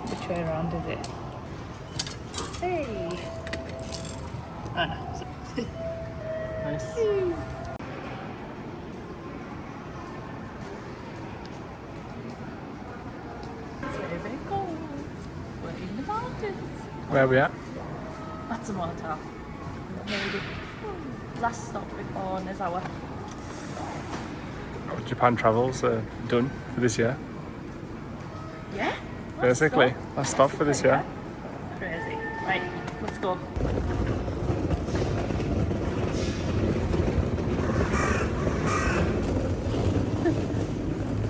Which way around is it? Hey! Ah, no. Nice. It's very, very cold. We're in the mountains. Where are we at? Matsumoto. Maybe. Last stop before Nozawa. Japan travels are done for this year. Yeah? Basically, last stop for this year. Crazy. Right, let's go.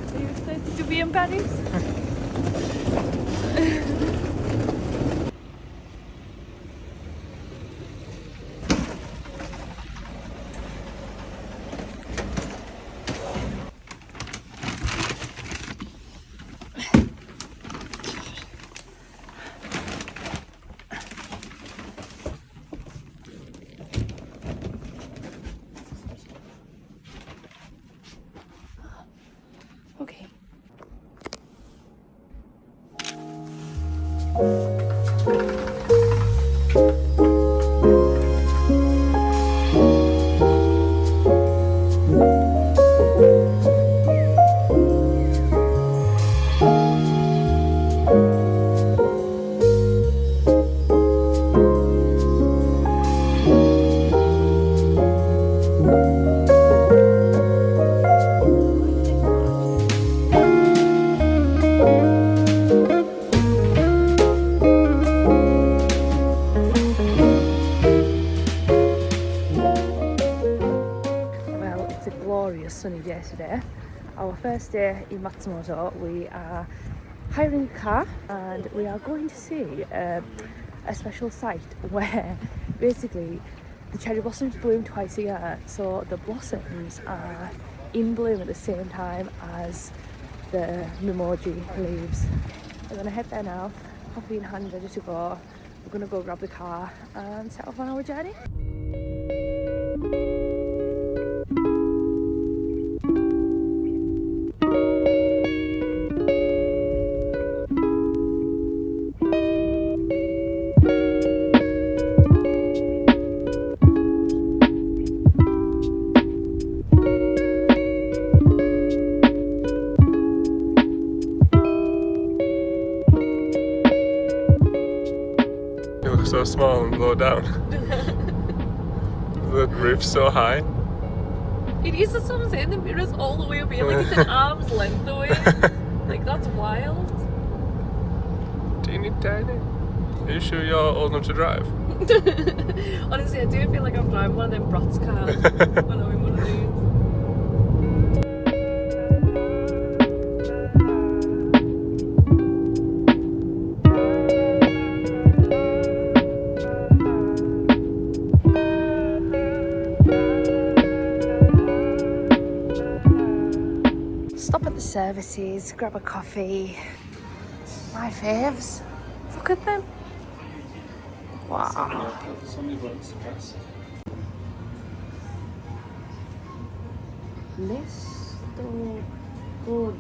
Are you excited to be in Paris? Okay. Sunny day today. Our first day in Matsumoto. We are hiring a car and we are going to see a special site where basically the cherry blossoms bloom twice a year, so the blossoms are in bloom at the same time as the mimoji leaves. We're gonna head there now, coffee in hand, ready to go. We're gonna go grab the car and set off on our journey. So small and low down. The roof's so high. It is, that's what I'm saying, the mirror's all the way up here, like it's an arm's length away. Like that's wild. Teeny tiny. Are you sure you're old enough to drive? Honestly, I do feel like I'm driving one of them Bratz cars when I'm in one of these. Stop at the services, grab a coffee. My faves. Look at them. Wow. Listo good.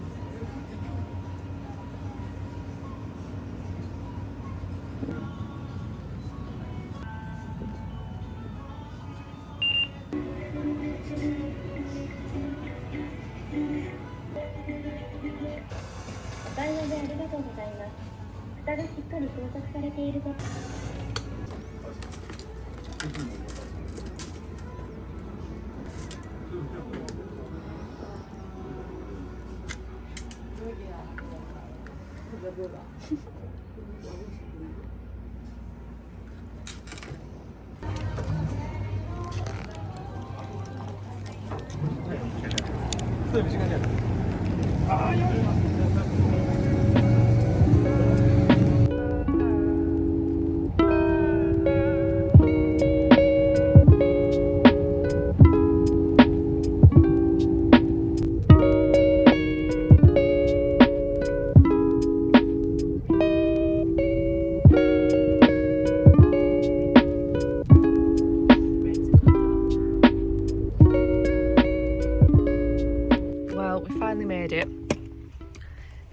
Well, we finally made it.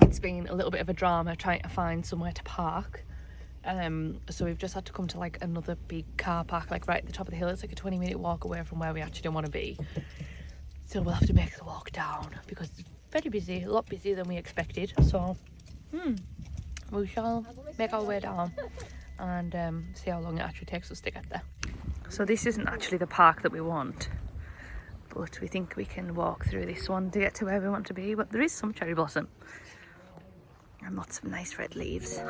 It's been a little bit of a drama trying to find somewhere to park. So we've just had to come to like another big car park, like right at the top of the hill. It's like a 20-minute walk away from where we actually want to be. So we'll have to make the walk down because it's very busy, a lot busier than we expected. So we shall make our way down and see how long it actually takes us to get there. So this isn't actually the park that we want, but we think we can walk through this one to get to where we want to be. But there is some cherry blossom and lots of nice red leaves.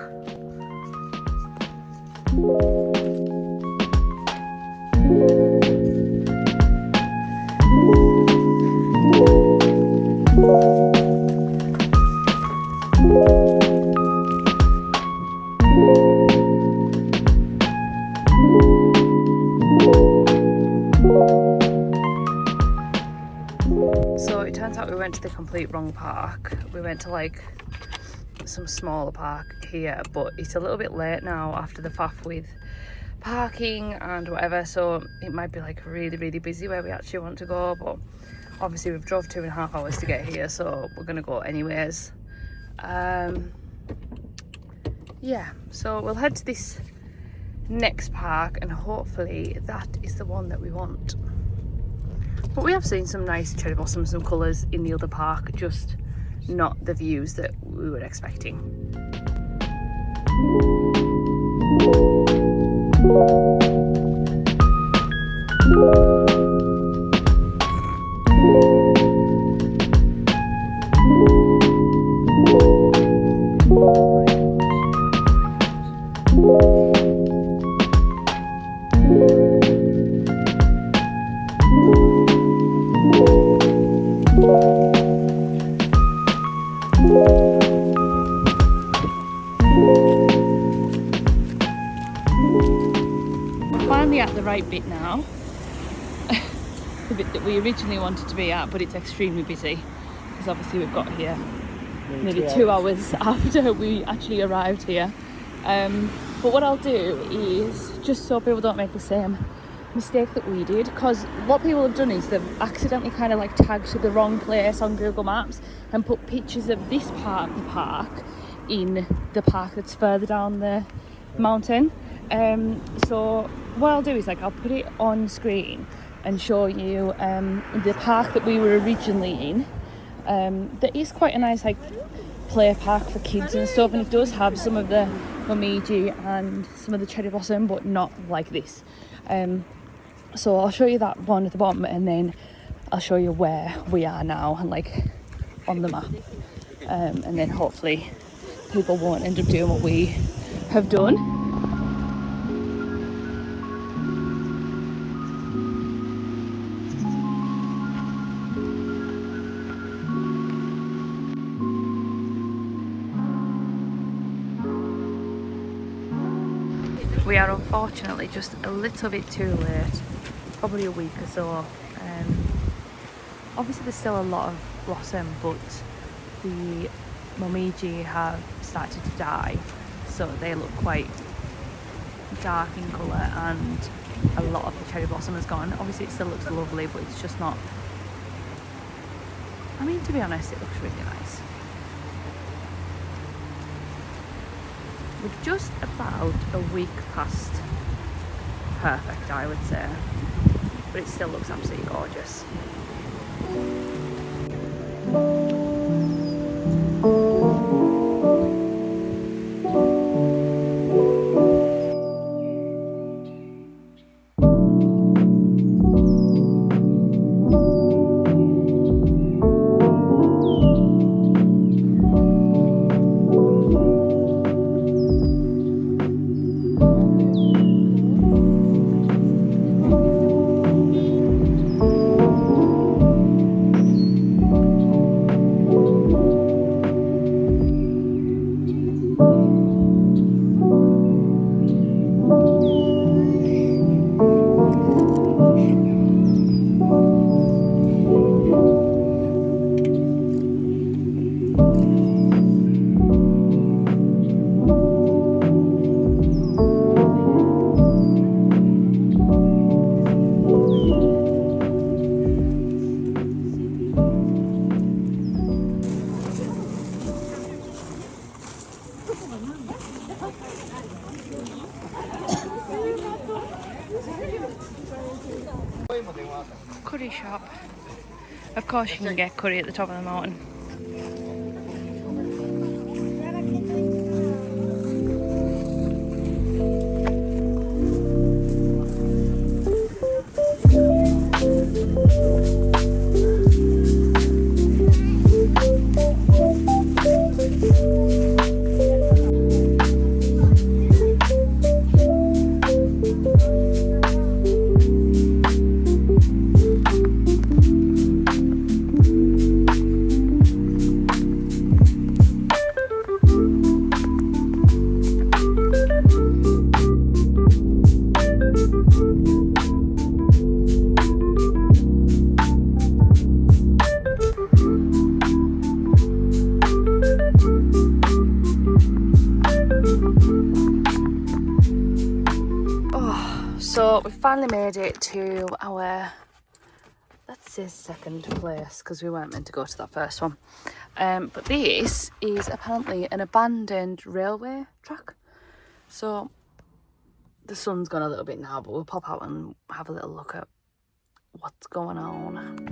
So it turns out we went to the complete wrong park. We went to like some smaller park here, but it's a little bit late now after the faff with parking and whatever, so it might be like really busy where we actually want to go. But obviously we've drove 2.5 hours to get here, so we're gonna go anyways. Yeah, so we'll head to this next park and hopefully that is the one that we want. But we have seen some nice cherry blossoms and colours in the other park, just not the views that we were expecting. Finally at the right bit now. The bit that we originally wanted to be at, but it's extremely busy because obviously we've got here nearly 2 hours after we actually arrived here. But what I'll do is, just so people don't make the same mistake that we did, because what people have done is they've accidentally kind of like tagged to the wrong place on Google Maps and put pictures of this part of the park in the park that's further down the mountain. So what I'll do is like I'll put it on screen and show you the park that we were originally in. There is quite a nice like play park for kids and stuff, and it does have some of the momiji and some of the cherry blossom, but not like this. So I'll show you that one at the bottom, and then I'll show you where we are now and like on the map, and then hopefully people won't end up doing what we have done. We are unfortunately just a little bit too late, probably a week or so. Obviously there's still a lot of blossom, but the momiji have started to die, so they look quite dark in colour, and a lot of the cherry blossom has gone. Obviously it still looks lovely, but it's just not, I mean, to be honest, it looks really nice. We're just about a week past perfect, I would say, but it still looks absolutely gorgeous. Of course you can get curry at the top of the mountain. So we finally made it to our, let's say, second place, because we weren't meant to go to that first one. But this is apparently an abandoned railway track. So the sun's gone a little bit now, but we'll pop out and have a little look at what's going on.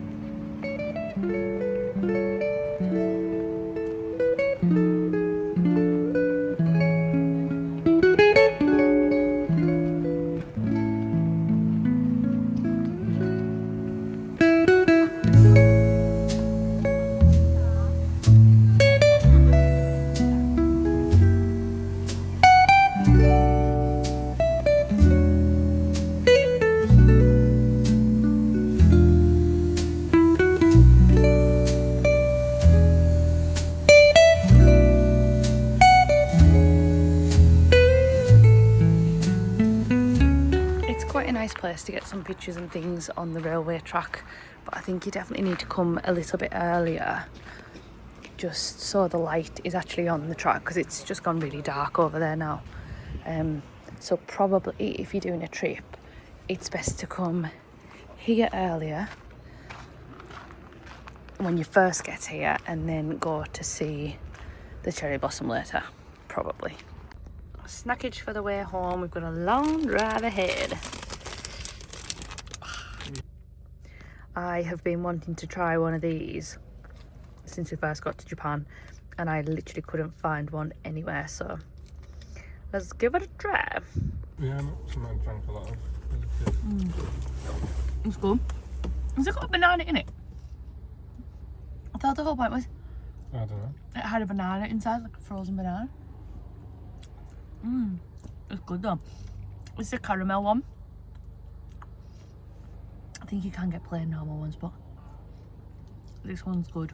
Place to get some pictures and things on the railway track, but I think you definitely need to come a little bit earlier just so the light is actually on the track, because it's just gone really dark over there now. So probably if you're doing a trip, it's best to come here earlier when you first get here and then go to see the cherry blossom later, probably. Snackage for the way home. We've got a long drive ahead. I have been wanting to try one of these since we first got to Japan, and I literally couldn't find one anywhere, so let's give it a try. Yeah, not something I drank a lot of. It's good. Has it got a banana in it? I thought the whole point was I don't know. it had a banana inside, like a frozen banana. It's good though. It's the caramel one. I think you can get plain normal ones, but this one's good.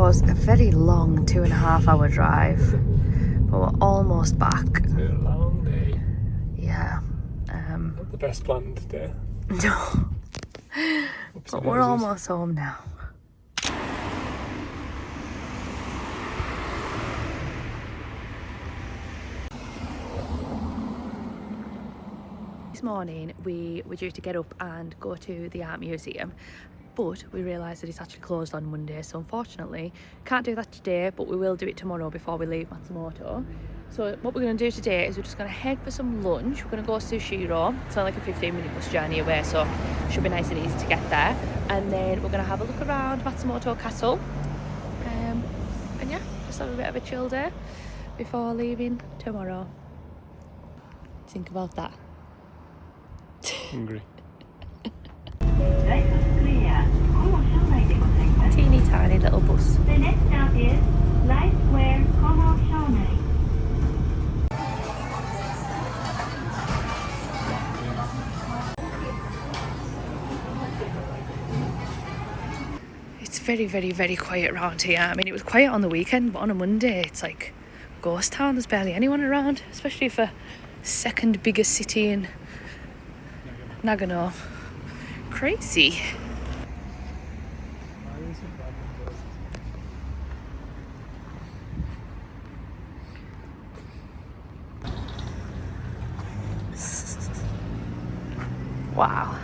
A very long 2.5 hour drive, but we're almost back. It's been a long day. Yeah. Not the best planned day. No. But we're almost home now. This morning we were due to get up and go to the art museum, but we realised that it's actually closed on Monday, so unfortunately can't do that today, but we will do it tomorrow before we leave Matsumoto. So what we're going to do today is we're just going to head for some lunch. We're going to go to Sushiro. It's only like a 15-minute bus journey away, so it should be nice and easy to get there. And then we're going to have a look around Matsumoto Castle, and yeah, just have a bit of a chill day before leaving tomorrow. Think about that. Hungry. Teeny tiny little bus. The next stop is Life Square, Como Shonai. It's very, very, very quiet around here. I mean, it was quiet on the weekend, but on a Monday, it's like ghost town. There's barely anyone around, especially for second biggest city in Nagano. Crazy. Wow.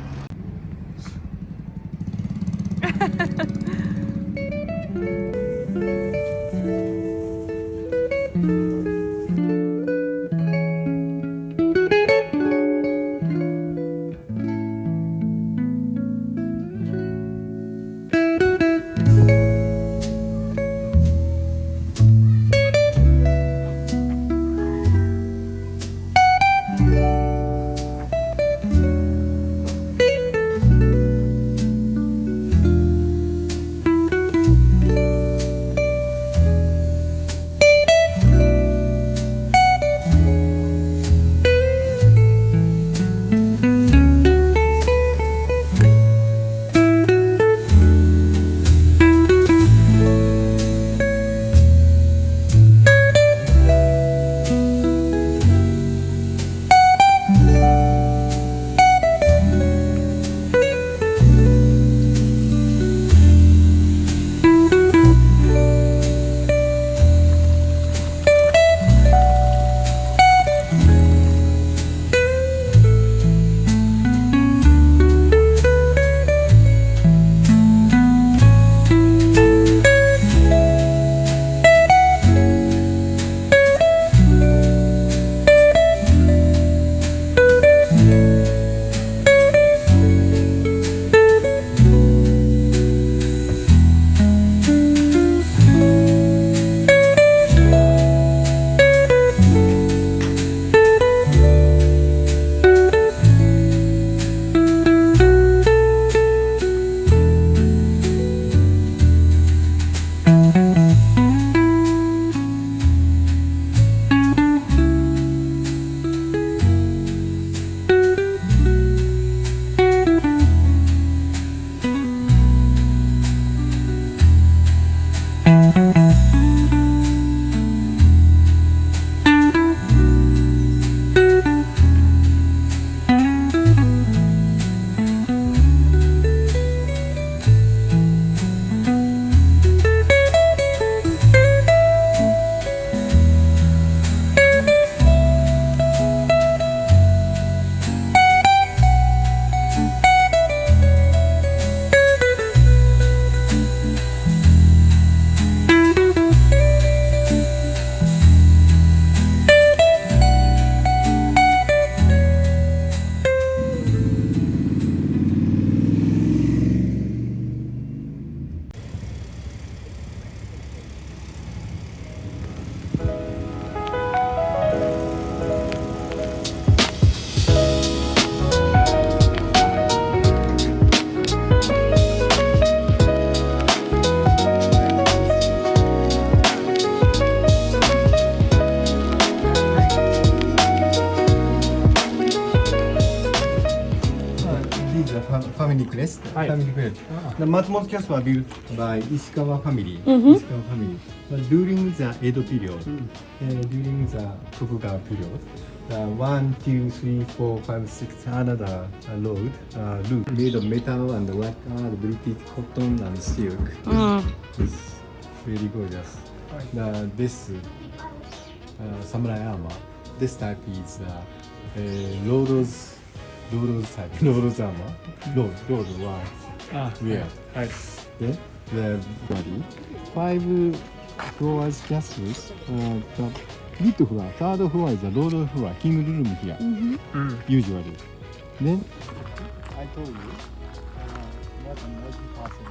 family crest. Hi. Family crest. The Matsumoto Castle was built by Ishikawa family. Mhm. Ishikawa family. But during the Edo period, during the Tokugawa period, the 1, 2, 3, 4, 5, 6 another road made of metal and white British cotton and silk. It's really gorgeous. This samurai armor. This type is Loro's type. Loro's armor. Lord was wear. Then the body. 5 floors castles. The mid floor, third floor is the Lord floor, king room here. Usually. Then I told you more than 90%.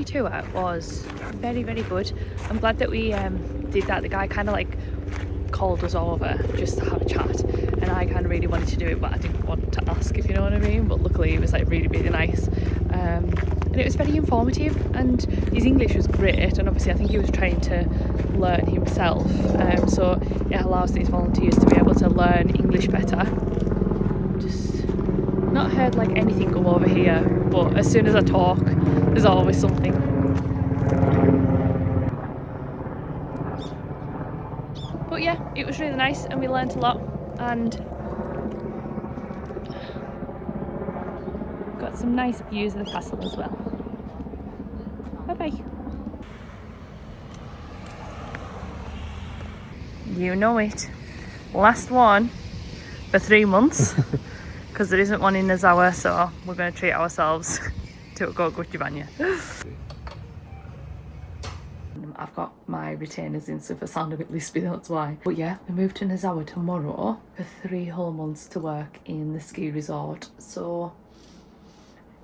ski tour was very, very good. I'm glad that we did that. The guy kind of like called us over just to have a chat, and I kind of really wanted to do it, but I didn't want to ask, if you know what I mean. But luckily it was like really, really nice, and it was very informative, and his English was great, and obviously I think he was trying to learn himself, so it allows these volunteers to be able to learn English better. Just not heard like anything go over here, but as soon as I talk there's always something. But yeah, it was really nice and we learned a lot, and got some nice views of the castle as well. Bye bye. You know it. Last one for 3 months, because there isn't one in Nozawa, so we're going to treat ourselves to a Gochujibanya. I've got my retainers in, so if I sound a bit lispy, that's why. But yeah, we move to Nozawa tomorrow for 3 whole months to work in the ski resort. So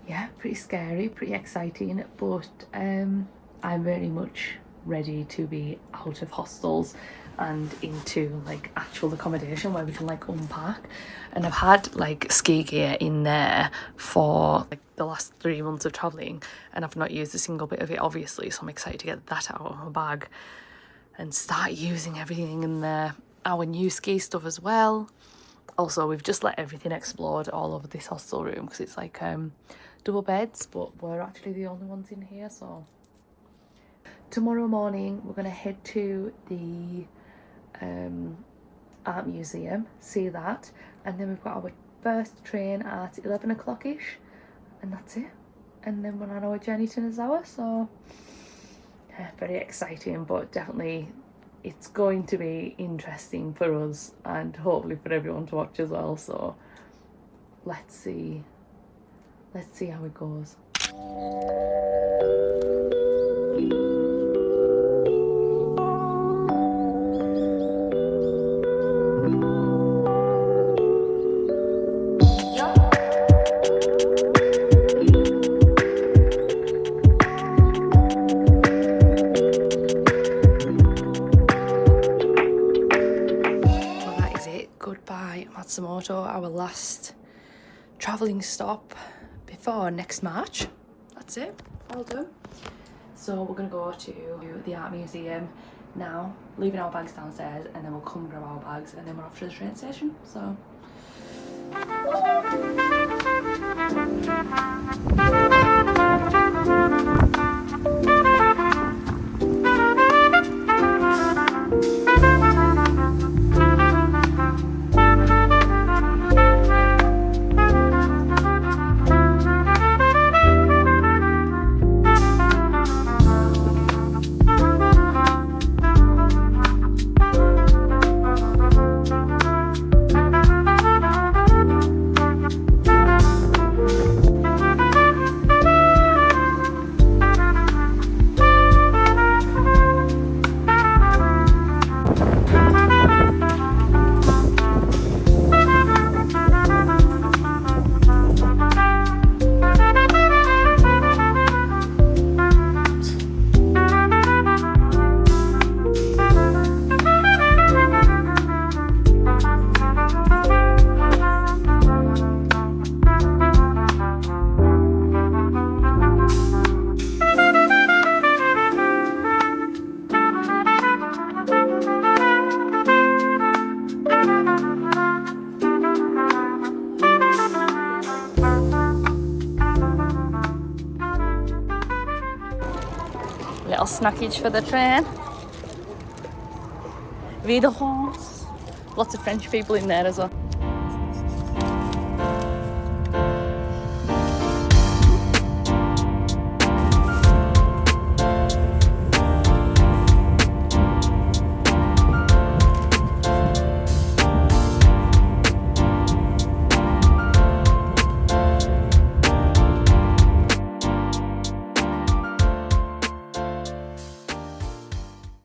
yeah, pretty scary, pretty exciting, but I'm very much ready to be out of hostels and into like actual accommodation where we can like unpack. And I've had like ski gear in there for like the last 3 months of travelling, and I've not used a single bit of it, obviously, so I'm excited to get that out of my bag and start using everything in there. Our new ski stuff as well. Also, we've just let everything explode all over this hostel room because it's like double beds, but we're actually the only ones in here. So tomorrow morning we're gonna head to the art museum, see that, and then we've got our first train at 11 o'clock-ish, and that's it. And then we're on our journey to Nozawa, so yeah, very exciting, but definitely it's going to be interesting for us and hopefully for everyone to watch as well. So let's see how it goes. Matsumoto, our last travelling stop before next March. That's it, all done. So we're gonna go to the art museum now, leaving our bags downstairs, and then we'll come grab our bags, and then we're off to the train station. So little snackage for the train. Restaurants. Lots of French people in there as well.